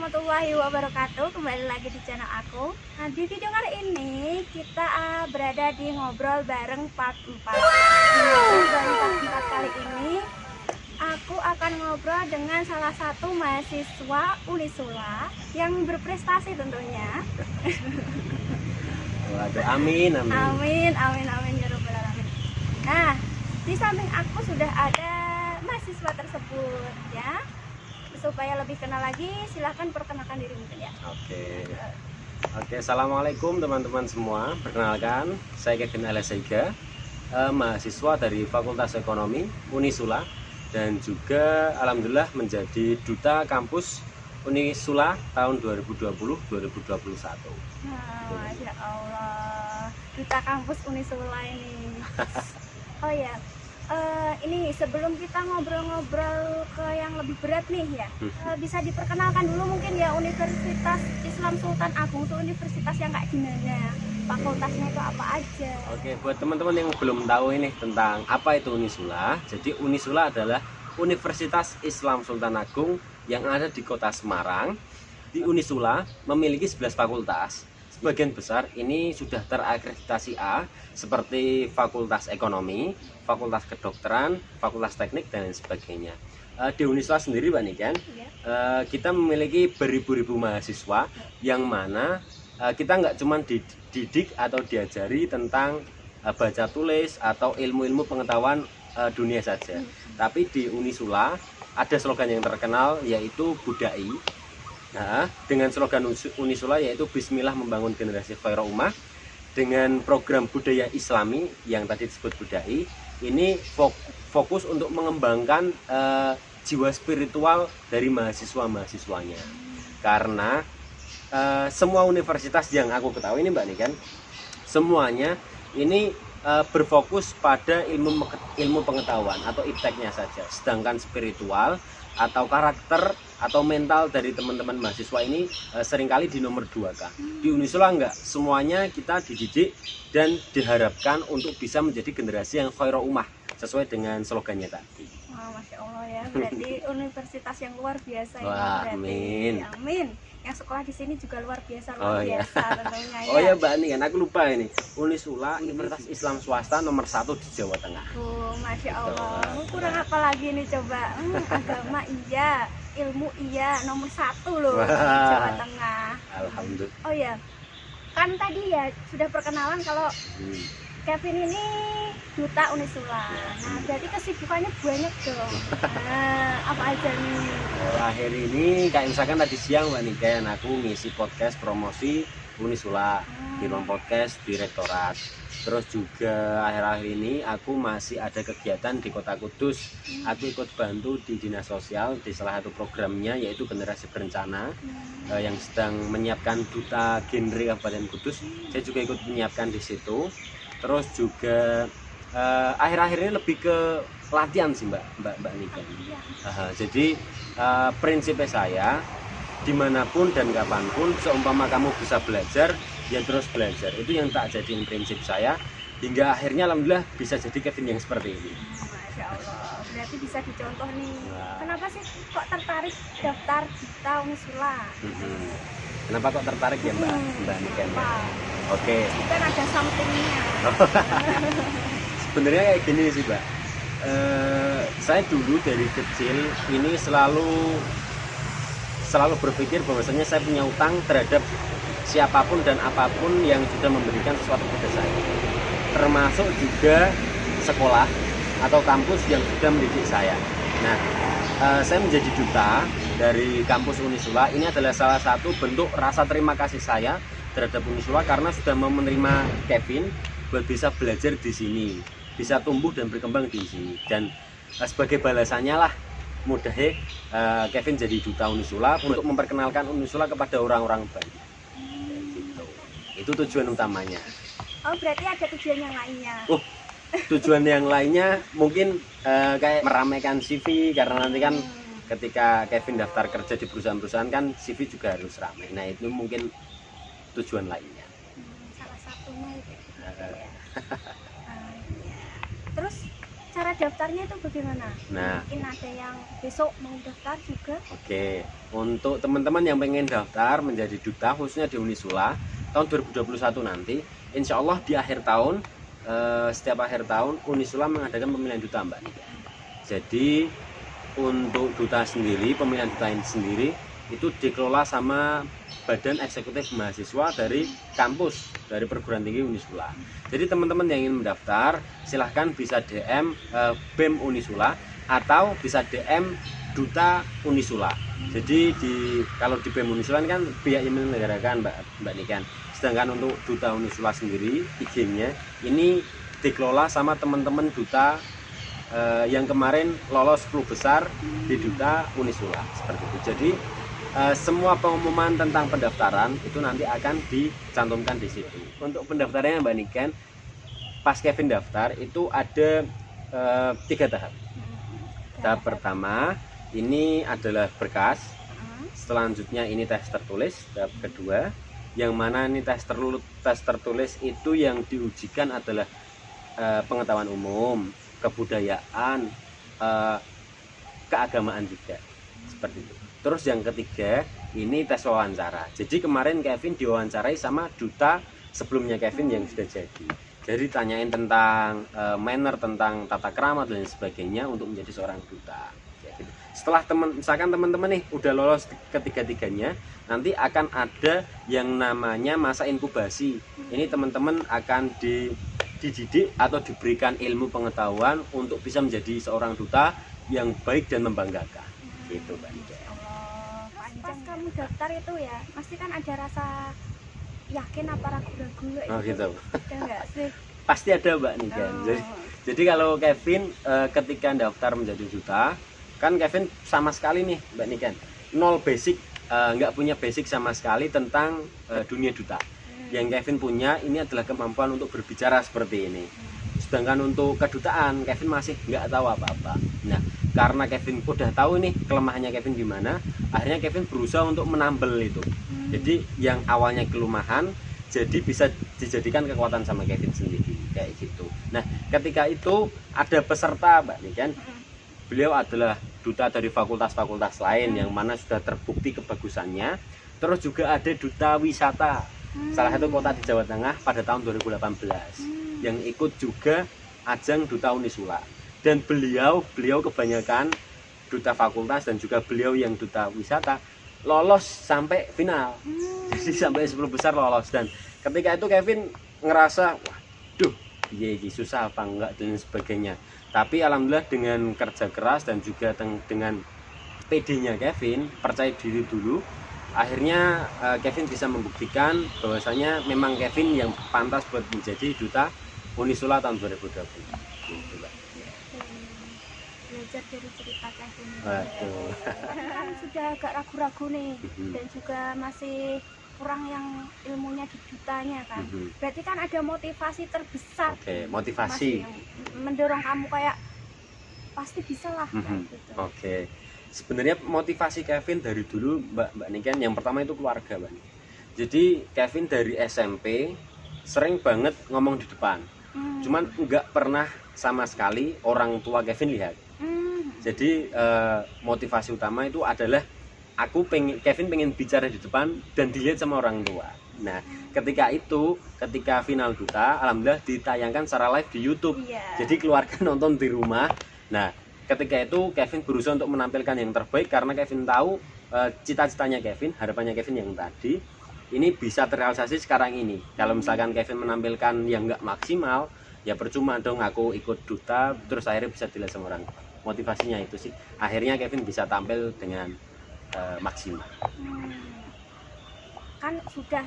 warahmatullahi wabarakatuh. Kembali lagi di channel aku. Nah, di video kali ini kita berada di ngobrol bareng part 4. Di ngobrol bareng part 4 kali ini aku akan ngobrol dengan salah satu mahasiswa Unisula yang berprestasi tentunya. Waduh, amin. Amin ya rabbal alamin. Nah, di samping aku sudah ada mahasiswa tersebut ya. Supaya lebih kenal lagi, silahkan perkenalkan diri mungkin ya. Oke, assalamualaikum teman-teman semua. Perkenalkan, saya Kevin Alesaiga, mahasiswa dari Fakultas Ekonomi Unisula, dan juga alhamdulillah menjadi duta kampus Unisula tahun 2020-2021. Nah, ya Allah, duta kampus Unisula ini. Oh ya, ini sebelum kita ngobrol-ngobrol ke yang lebih berat nih ya, bisa diperkenalkan dulu mungkin ya Universitas Islam Sultan Agung itu universitas yang kayak gimana, fakultasnya itu apa aja. Oke, buat teman-teman yang belum tahu ini tentang apa itu Unisula, jadi Unisula adalah Universitas Islam Sultan Agung yang ada di kota Semarang. Di Unisula memiliki 11 fakultas. Sebagian besar ini sudah terakreditasi A, seperti Fakultas Ekonomi, Fakultas Kedokteran, Fakultas Teknik, dan lain sebagainya. Di Unisula sendiri, Mbak Niken, kita memiliki beribu-ribu mahasiswa yang mana kita nggak cuma dididik atau diajari tentang baca tulis atau ilmu-ilmu pengetahuan dunia saja. Tapi di Unisula ada slogan yang terkenal yaitu Budai. Nah, dengan slogan Unisula yaitu Bismillah membangun generasi khairul ummah, dengan program budaya Islami yang tadi disebut Budai, ini fokus untuk mengembangkan jiwa spiritual dari mahasiswa-mahasiswanya. Karena semua universitas yang aku ketahui ini Mbak Niken, semuanya ini berfokus pada ilmu pengetahuan atau ipteknya saja, sedangkan spiritual atau karakter atau mental dari teman-teman mahasiswa ini seringkali di nomor 2 kan. Di Unisula enggak, semuanya kita dididik dan diharapkan untuk bisa menjadi generasi yang khairul ummah sesuai dengan slogannya tadi. Wah, Masya Allah ya, berarti universitas yang luar biasa ya. Wah, Berarti. amin. Amin. Yang sekolah di sini juga luar biasa Iya. tentunya ya. Oh ya Mbak Niken, aku lupa ini. Unisula Universitas Islam Swasta nomor 1 di Jawa Tengah. Masya Allah. Kurang apa lagi nih coba? Agama iya, ilmu iya, nomor 1 loh di Jawa Tengah. Alhamdulillah. Oh ya, kan tadi ya sudah perkenalan kalau Kevin ini duta Unisula. Nah, berarti kesibukannya banyak dong. Nah, apa aja nih? Akhir ini kayak misalkan tadi siang Mbak Niken, aku ngisi podcast promosi Unisula di ruang podcast di rektorat. Terus juga akhir-akhir ini aku masih ada kegiatan di Kota Kudus. Aku ikut bantu di dinas sosial di salah satu programnya yaitu Generasi Berencana yang sedang menyiapkan duta genre Kabupaten Kudus. Saya juga ikut menyiapkan di situ. Terus juga akhir-akhir ini lebih ke latihan sih Mbak Niken. Jadi prinsipnya saya dimanapun dan kapanpun seumpama kamu bisa belajar ya terus belajar, itu yang tak jadiin prinsip saya hingga akhirnya alhamdulillah bisa jadi Kevin yang seperti ini. Masya Allah, berarti bisa dicontoh nih. Kenapa sih kok tertarik daftar duta Unisula? Kenapa kok tertarik ya Mbak Niken? Oke. Kan ada somethingnya. Sebenarnya kayak gini sih Mbak. Saya dulu dari kecil ini selalu berpikir bahwasanya saya punya utang terhadap siapapun dan apapun yang sudah memberikan sesuatu kepada saya, termasuk juga sekolah atau kampus yang sudah mendidik saya. Nah, saya menjadi duta dari kampus Unisula ini adalah salah satu bentuk rasa terima kasih saya terhadap Unisula karena sudah mau menerima Kevin buat bisa belajar di sini, bisa tumbuh dan berkembang di sini. Dan sebagai balasannya lah mudahnya Kevin jadi duta Unisula untuk memperkenalkan Unisula kepada orang-orang banyak. Gitu. Itu tujuan utamanya. Oh, berarti ada tujuan yang lainnya. Tujuan yang lainnya mungkin kayak meramaikan CV, karena nanti kan ketika Kevin daftar kerja di perusahaan-perusahaan kan CV juga harus ramai. Nah, itu mungkin tujuan lainnya. Salah satunya itu. Ya. Terus cara daftarnya itu bagaimana? Nah, Mungkin ada yang besok mau daftar juga. oke, untuk teman-teman yang pengen daftar menjadi duta khususnya di Unisula tahun 2021 nanti, insya Allah di akhir tahun, setiap akhir tahun Unisula mengadakan pemilihan duta Mbak Nika. Jadi untuk duta sendiri, pemilihan duta ini sendiri itu dikelola sama Badan Eksekutif Mahasiswa dari kampus, dari perguruan tinggi Unisula. Jadi teman-teman yang ingin mendaftar silahkan bisa DM BEM Unisula atau bisa DM Duta Unisula. Jadi kalau di BEM Unisula ini kan pihak yang menyelenggarakan Mbak Niken. Sedangkan untuk Duta Unisula sendiri IG-nya ini dikelola sama teman-teman duta yang kemarin lolos 10 besar di Duta Unisula seperti itu. Jadi semua pengumuman tentang pendaftaran itu nanti akan dicantumkan di situ. Untuk pendaftarannya Mbak Niken, pas Kevin daftar itu ada 3 tahap. Tahap pertama ini adalah berkas. Selanjutnya ini tes tertulis. Tahap kedua, yang mana ini tes tertulis itu yang diujikan adalah pengetahuan umum, kebudayaan, keagamaan juga seperti itu. Terus yang ketiga ini tes wawancara. Jadi kemarin Kevin diwawancarai sama duta sebelumnya Kevin yang sudah jadi. Jadi tanyain tentang manner, tentang tata krama dan sebagainya untuk menjadi seorang duta. Gitu. Setelah misalkan teman-teman nih udah lolos ketiga-tiganya, nanti akan ada yang namanya masa inkubasi. Ini teman-teman akan dididik atau diberikan ilmu pengetahuan untuk bisa menjadi seorang duta yang baik dan membanggakan. Gitu Mbak Nika. Pas kamu daftar itu ya, pasti kan ada rasa yakin apa ragu-ragu Oh gitu. Ada nggak sih? Pasti ada Mbak Nika. Jadi kalau Kevin ketika daftar menjadi duta, kan Kevin sama sekali nih Mbak Nika, nol basic, nggak punya basic sama sekali tentang dunia duta. Yang Kevin punya ini adalah kemampuan untuk berbicara seperti ini. Sedangkan untuk kedutaan Kevin masih nggak tahu apa-apa. Nah, karena Kevin udah tahu nih kelemahannya Kevin gimana, akhirnya Kevin berusaha untuk menambal itu. Jadi yang awalnya kelemahan jadi bisa dijadikan kekuatan sama Kevin sendiri kayak gitu. Nah, ketika itu ada peserta Mbak Niken, beliau adalah duta dari fakultas-fakultas lain yang mana sudah terbukti kebagusannya. Terus juga ada duta wisata salah satu kota di Jawa Tengah pada tahun 2018 yang ikut juga ajang Duta Unisula. Dan beliau kebanyakan duta fakultas dan juga beliau yang duta wisata lolos sampai final. Jadi sampai 10 besar lolos. Dan ketika itu Kevin ngerasa waduh ini susah apa enggak dan sebagainya. Tapi alhamdulillah dengan kerja keras dan juga dengan PD-nya Kevin, percaya diri dulu, akhirnya Kevin bisa membuktikan bahwasanya memang Kevin yang pantas buat menjadi duta Unisula tahun 2020. Gitu, Mbak. Belajar dari cerita Kevin. Waduh. Kan sudah agak ragu-ragu nih dan juga masih kurang yang ilmunya di dutanya kan. Berarti kan ada motivasi terbesar. Oke, motivasi yang mendorong kamu kayak pasti bisa lah gitu. Oke. Sebenarnya motivasi Kevin dari dulu Mbak Niken yang pertama itu keluarga, Mbak. Jadi Kevin dari SMP sering banget ngomong di depan. Cuman nggak pernah sama sekali orang tua Kevin lihat. Jadi motivasi utama itu adalah Kevin pengen bicara di depan dan dilihat sama orang tua. Nah, ketika final duta, alhamdulillah ditayangkan secara live di YouTube. Jadi keluarga nonton di rumah. Nah, ketika itu Kevin berusaha untuk menampilkan yang terbaik karena Kevin tahu cita-citanya Kevin, harapannya Kevin yang tadi ini bisa terrealisasi sekarang ini. Kalau misalkan Kevin menampilkan yang nggak maksimal, ya percuma dong aku ikut duta terus akhirnya bisa dilihat sama orang. Motivasinya itu sih. Akhirnya Kevin bisa tampil dengan maksimal. Kan sudah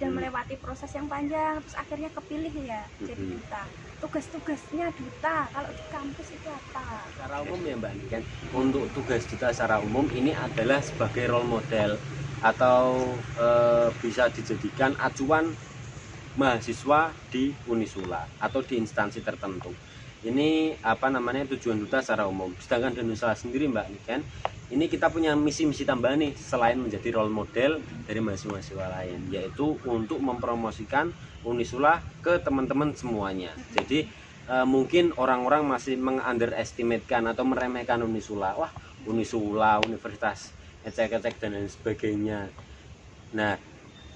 melewati proses yang panjang, terus akhirnya kepilih ya jadi duta. Tugas-tugasnya duta kalau di kampus itu apa? Secara umum ya Mbak Niken, untuk tugas duta secara umum ini adalah sebagai role model atau bisa dijadikan acuan mahasiswa di Unisula atau di instansi tertentu. Ini tujuan duta secara umum. Sedangkan di Unisula sendiri Mbak Niken, ini kita punya misi-misi tambahan nih selain menjadi role model dari mahasiswa lain, yaitu untuk mempromosikan Unisula ke teman-teman semuanya. Jadi mungkin orang-orang masih meng-underestimate-kan atau meremehkan Unisula. Wah, Unisula, universitas ecek-ecek dan lain sebagainya. Nah,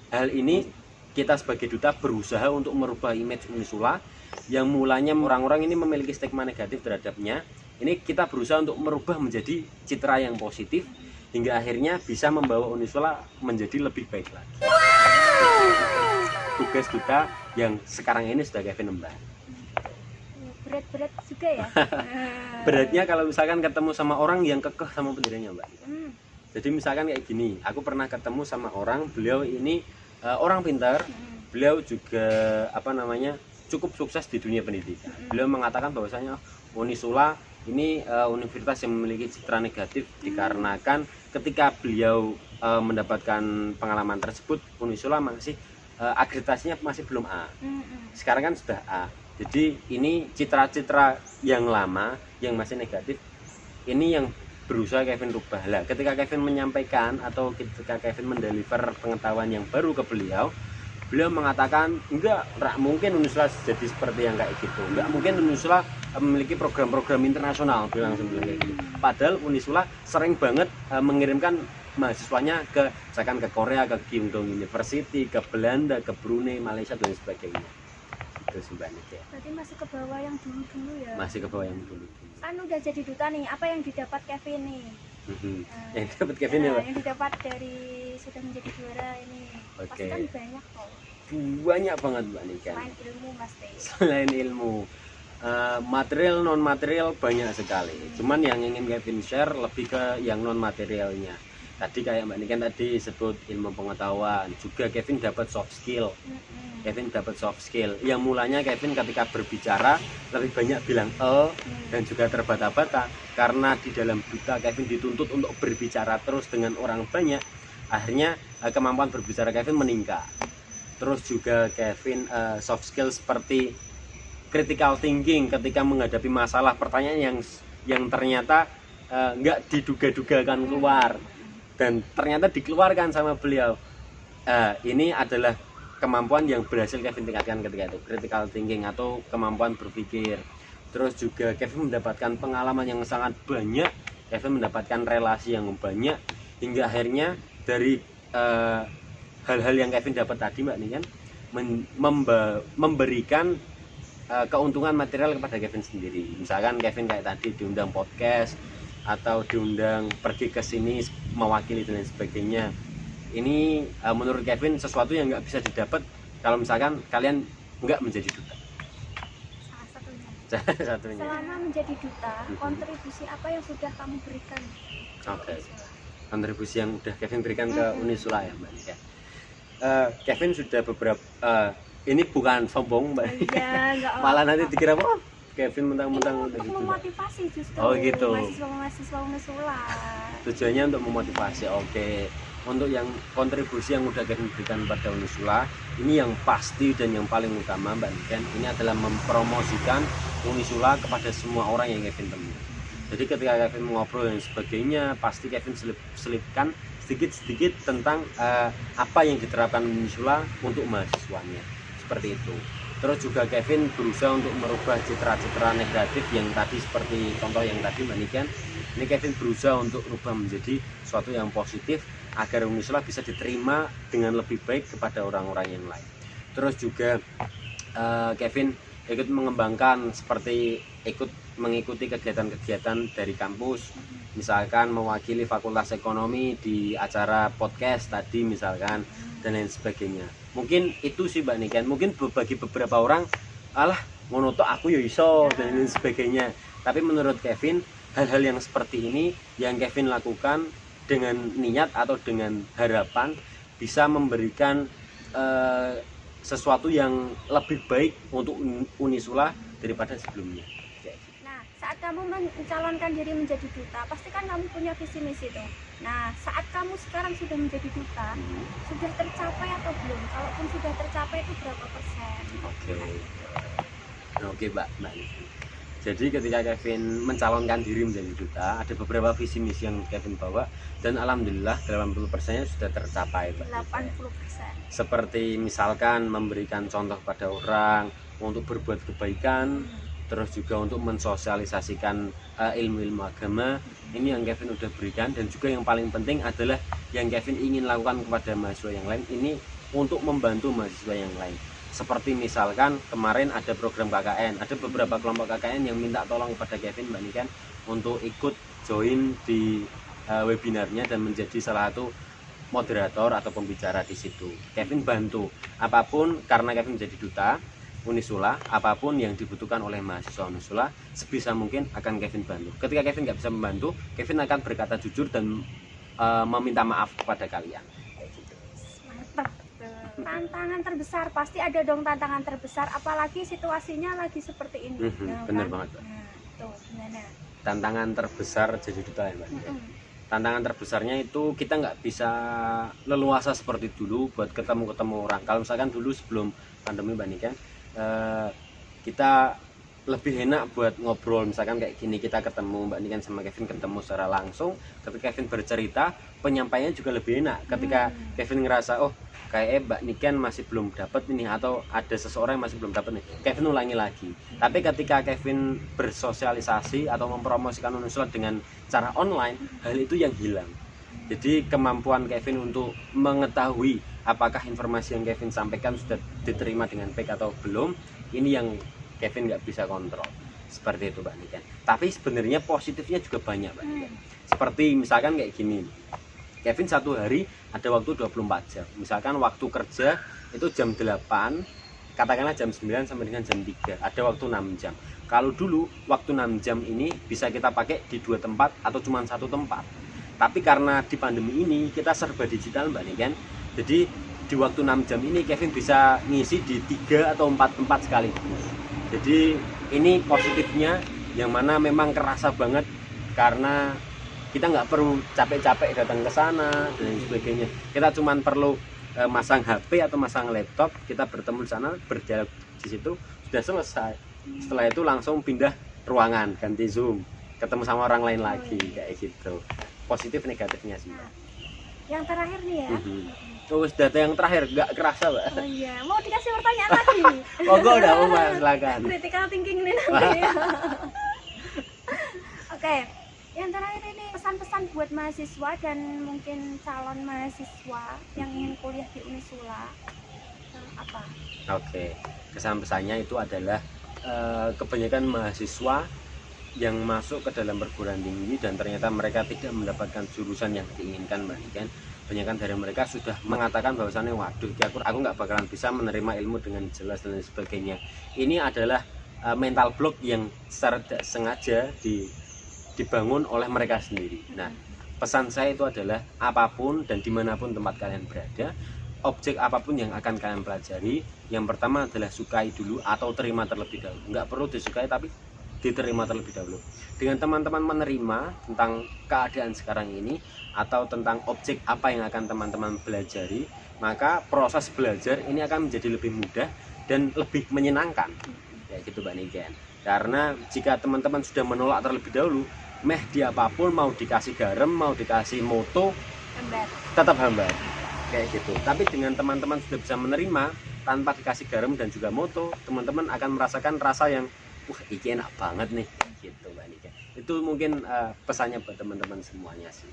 hal ini kita sebagai duta berusaha untuk merubah image Unisula yang mulanya orang-orang ini memiliki stigma negatif terhadapnya. Ini kita berusaha untuk merubah menjadi citra yang positif hingga akhirnya bisa membawa Unisula menjadi lebih baik lagi. Tugas duta yang sekarang ini sudah Kevin emban. Berat-berat juga ya. Beratnya kalau misalkan ketemu sama orang yang kekeh sama pendiriannya, Mbak. Jadi misalkan kayak gini, aku pernah ketemu sama orang, beliau ini orang pintar, beliau juga cukup sukses di dunia pendidikan. Beliau mengatakan bahwasanya Unisula ini universitas yang memiliki citra negatif dikarenakan ketika beliau mendapatkan pengalaman tersebut, Unisula masih akreditasinya masih belum A. Sekarang kan sudah A. Jadi ini citra-citra yang lama yang masih negatif ini yang berusaha Kevin rubah. Lah, ketika Kevin menyampaikan atau ketika Kevin mendeliver pengetahuan yang baru ke beliau mengatakan enggak mungkin Unisula jadi seperti yang kayak gitu. Enggak mungkin Unisula memiliki program-program internasional, bilang kayak gitu. Padahal Unisula sering banget mengirimkan mahasiswanya misalkan ke Korea, ke Kyungdong University, ke Belanda, ke Brunei, Malaysia dan sebagainya. Itu sebenarnya. Berarti masih ke bawah yang dulu-dulu ya. Masih ke bawah yang dulu. Kan udah jadi duta nih, apa yang didapat Kevin nih? Yang didapat Kevin ya, Pak? Yang didapat dari sudah menjadi juara ini. Pasti kan banyak kok. Banyak banget, Mbak Niken. Selain ilmu pasti. Selain ilmu, material non material banyak sekali. Cuman yang ingin Kevin share lebih ke yang non materialnya. Tadi kayak Mbak Niken tadi sebut ilmu pengetahuan, juga Kevin dapat soft skill. Kevin dapat soft skill yang mulanya Kevin ketika berbicara lebih banyak bilang dan juga terbata-bata karena di dalam duta Kevin dituntut untuk berbicara terus dengan orang banyak. Akhirnya kemampuan berbicara Kevin meningkat. Terus juga Kevin soft skill seperti critical thinking ketika menghadapi masalah, pertanyaan yang ternyata nggak diduga-duga akan keluar dan ternyata dikeluarkan sama beliau. Ini adalah kemampuan yang berhasil Kevin tingkatkan ketika itu, critical thinking atau kemampuan berpikir. Terus juga Kevin mendapatkan pengalaman yang sangat banyak, Kevin mendapatkan relasi yang banyak hingga akhirnya dari hal-hal yang Kevin dapat tadi, Mbak Niken, memberikan keuntungan material kepada Kevin sendiri. Misalkan Kevin kayak tadi diundang podcast atau diundang pergi ke sini mewakili dan lain sebagainya. Ini menurut Kevin sesuatu yang nggak bisa didapat kalau misalkan kalian nggak menjadi duta. Salah satunya. Selama menjadi duta, kontribusi apa yang sudah kamu berikan? Kontribusi yang udah Kevin berikan ke Unisula ya, Mbak Nika. Kevin sudah beberapa ini bukan sombong, Mbak. Iya, malah nanti dikira Kevin mentang-mentang untuk memotivasi justru. Oh gitu. Mahasiswa Unisula. Tujuannya untuk memotivasi. Oke. Untuk yang kontribusi yang udah Kevin berikan pada Unisula, ini yang pasti dan yang paling utama, Mbak Niken, ini adalah mempromosikan Unisula kepada semua orang yang Kevin temui. Jadi ketika Kevin ngobrol dan sebagainya, pasti Kevin selipkan sedikit-sedikit tentang apa yang diterapkan Unisula untuk mahasiswanya. Seperti itu. Terus juga Kevin berusaha untuk merubah citra-citra negatif yang tadi seperti contoh yang tadi, Mbak Niken. Ini Kevin berusaha untuk merubah menjadi sesuatu yang positif agar Unisula bisa diterima dengan lebih baik kepada orang-orang yang lain. Terus juga Kevin ikut mengembangkan seperti ikut mengikuti kegiatan-kegiatan dari kampus, misalkan mewakili Fakultas Ekonomi di acara podcast tadi misalkan dan lain sebagainya. Mungkin itu sih, Mbak Niken. Mungkin bagi beberapa orang alah ngono tok aku ya iso dan lain sebagainya. Tapi menurut Kevin hal-hal yang seperti ini yang Kevin lakukan dengan niat atau dengan harapan bisa memberikan sesuatu yang lebih baik untuk Unisula daripada sebelumnya. Nah, saat kamu mencalonkan diri menjadi duta, pasti kan kamu punya visi misi tuh. Nah, saat kamu sekarang sudah menjadi duta, sudah tercapai atau belum? Kalaupun sudah tercapai itu berapa persen? Oke, Mbak. Jadi ketika Kevin mencalonkan diri menjadi duta, ada beberapa visi misi yang Kevin bawa dan alhamdulillah 80%-nya sudah tercapai, Mbak. 80%. Seperti misalkan memberikan contoh pada orang untuk berbuat kebaikan, terus juga untuk mensosialisasikan ilmu-ilmu agama. Ini yang Kevin udah berikan, dan juga yang paling penting adalah yang Kevin ingin lakukan kepada mahasiswa yang lain ini untuk membantu mahasiswa yang lain. Seperti misalkan kemarin ada program KKN, ada beberapa kelompok KKN yang minta tolong kepada Kevin Mbak Niken untuk ikut join di webinarnya dan menjadi salah satu moderator atau pembicara di situ. Kevin bantu apapun, karena Kevin menjadi duta Unisula, apapun yang dibutuhkan oleh mahasiswa Unisula sebisa mungkin akan Kevin bantu. Ketika Kevin nggak bisa membantu, Kevin akan berkata jujur dan meminta maaf kepada kalian. Mantap. Tantangan terbesar pasti ada dong, tantangan terbesar, apalagi situasinya lagi seperti ini. Bener banget, Mbak. Nah, tuh gimana? Tantangan terbesar jadi duta ya, Mbak. Tantangan terbesarnya itu kita nggak bisa leluasa seperti dulu buat ketemu orang. Kalau misalkan dulu sebelum pandemi Mbak Niken, kita lebih enak buat ngobrol, misalkan kayak gini kita ketemu Mbak Niken sama Kevin ketemu secara langsung. Ketika Kevin bercerita, penyampaiannya juga lebih enak. Ketika Kevin ngerasa oh kayak Mbak Niken masih belum dapat ini, atau ada seseorang yang masih belum dapat nih, Kevin ulangi lagi. Tapi ketika Kevin bersosialisasi atau mempromosikan Unisula dengan cara online, hal itu yang hilang. Jadi kemampuan Kevin untuk mengetahui apakah informasi yang Kevin sampaikan sudah diterima dengan baik atau belum, ini yang Kevin nggak bisa kontrol. Seperti itu Mbak Niken. Tapi sebenarnya positifnya juga banyak Mbak Niken. Seperti misalkan kayak gini, Kevin satu hari ada waktu 24 jam. Misalkan waktu kerja itu jam 8, katakanlah jam 9 sampai dengan jam 3, ada waktu 6 jam. Kalau dulu waktu 6 jam ini bisa kita pakai di 2 tempat atau cuma 1 tempat. Tapi karena di pandemi ini kita serba digital Mbak Niken, jadi di waktu 6 jam ini Kevin bisa ngisi di 3 atau 4 tempat sekaligus. Jadi ini positifnya, yang mana memang kerasa banget karena kita nggak perlu capek-capek datang ke sana dan sebagainya. Kita cuma perlu masang HP atau masang laptop, kita bertemu di sana, berdialog di situ, sudah selesai. Setelah itu langsung pindah ruangan, ganti Zoom, ketemu sama orang lain lagi, kayak gitu. Positif negatifnya sih. Nah, yang terakhir nih ya. Terus data yang terakhir nggak kerasa Mbak. Oh iya, mau dikasih pertanyaan lagi. Oh gue udah mau Mbak, silakan. Critical thinking nih nanti. Oke. Yang terakhir ini pesan-pesan buat mahasiswa dan mungkin calon mahasiswa yang ingin kuliah di Unisula, apa? Oke, kesan-pesannya itu adalah kebanyakan mahasiswa yang masuk ke dalam perguruan tinggi dan ternyata mereka tidak mendapatkan jurusan yang diinginkan Mbak Niken. Kebanyakan dari mereka sudah mengatakan bahwasannya waduh, aku nggak bakalan bisa menerima ilmu dengan jelas dan sebagainya. Ini adalah mental block yang secara tidak sengaja dibangun oleh mereka sendiri. Nah, pesan saya itu adalah apapun dan dimanapun tempat kalian berada, objek apapun yang akan kalian pelajari, yang pertama adalah sukai dulu atau terima terlebih dahulu. Nggak perlu disukai tapi diterima terlebih dahulu. Dengan teman-teman menerima tentang keadaan sekarang ini atau tentang objek apa yang akan teman-teman pelajari, maka proses belajar ini akan menjadi lebih mudah dan lebih menyenangkan. Kayak gitu Mbak Niken. Karena jika teman-teman sudah menolak terlebih dahulu, di apapun, mau dikasih garam, mau dikasih moto, tetap hambar. Kayak gitu. Tapi dengan teman-teman sudah bisa menerima tanpa dikasih garam dan juga moto, teman-teman akan merasakan rasa yang wah ini enak banget nih, gitu Mbak Niken. Itu mungkin pesannya buat teman-teman semuanya sih.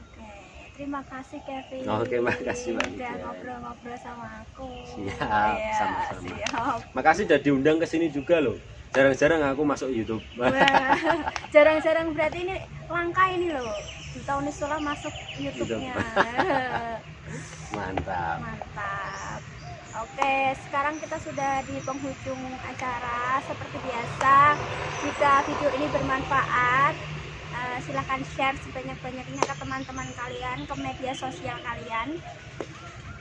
Oke, terima kasih Kevin. Oke, makasih Mbak Niken. Udah ngobrol-ngobrol sama aku. Siap, Ya, sama-sama. siap. Makasih udah diundang ke sini juga loh. Jarang-jarang aku masuk YouTube. Wah, jarang-jarang berarti ini langka ini loh. Duta Unisula masuk YouTube-nya. Mantap. Mantap. Oke, sekarang kita sudah di penghujung acara. Seperti biasa, jika video ini bermanfaat, silahkan share sebanyak-banyaknya ke teman-teman kalian, ke media sosial kalian.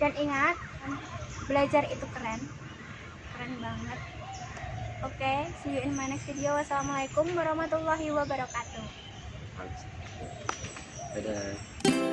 Dan ingat, belajar itu keren banget. Oke, see you in my next video. Wassalamualaikum warahmatullahi wabarakatuh. Dadah.